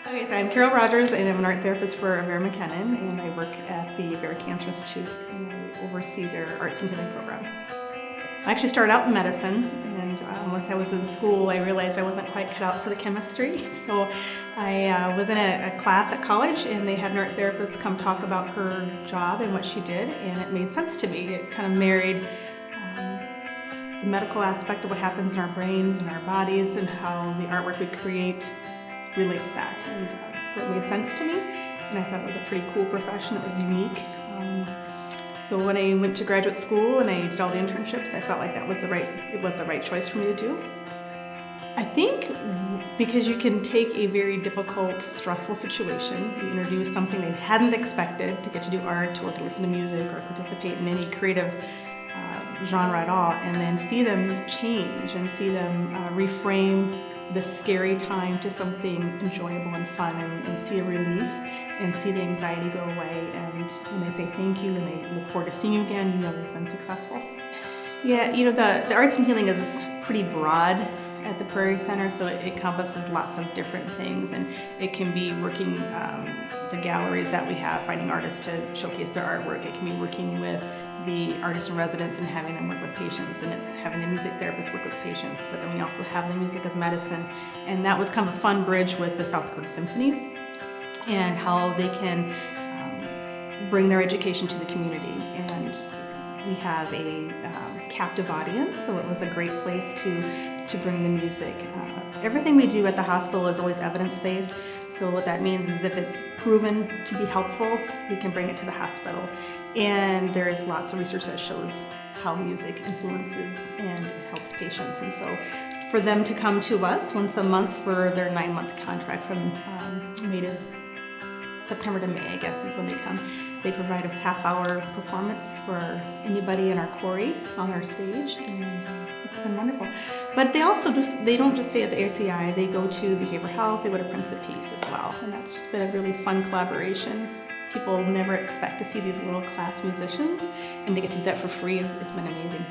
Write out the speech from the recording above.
Okay, so I'm Carol Rogers, and I'm an art therapist for Vera McKinnon, and I work at the Vera Cancer Institute, and I oversee their arts and healing program. I actually started out in medicine, and once I was in school, I realized I wasn't quite cut out for the chemistry. So I was in a class at college, and they had an art therapist come talk about her job and what she did, and it made sense to me. It kind of married the medical aspect of what happens in our brains and our bodies, and how the artwork we create relates that, and so it made sense to me, and I thought it was a pretty cool profession. It was unique. So when I went to graduate school and I did all the internships, I felt like it was the right choice for me to do. I think because you can take a very difficult, stressful situation, you introduce something they hadn't expected, to get to do art or to listen to music or participate in any creative genre at all, and then see them change and see them reframe the scary time to something enjoyable and fun, and see a relief and see the anxiety go away, and when they say thank you and they look forward to seeing you again, you know they've been successful. Yeah, you know, the arts and healing is pretty broad at the Prairie Center, so it encompasses lots of different things, and it can be working the galleries that we have, finding artists to showcase their artwork. It can be working with the artists in residence and having them work with patients, and it's having the music therapists work with patients, but then we also have the music as medicine, and that was kind of a fun bridge with the South Dakota Symphony and how they can bring their education to the community. And we have a captive audience, so it was a great place to bring the music. Everything we do at the hospital is always evidence-based, so what that means is if it's proven to be helpful, we can bring it to the hospital. And there is lots of research that shows how music influences and helps patients. And so for them to come to us once a month for their 9-month contract from September to May, I guess, is when they come. They provide a half-hour performance for anybody in our quarry on our stage, and it's been wonderful. But they don't just stay at the ACI, they go to behavioral health, they go to Prince of Peace as well, and that's just been a really fun collaboration. People never expect to see these world-class musicians, and to get to do that for free, it's been amazing.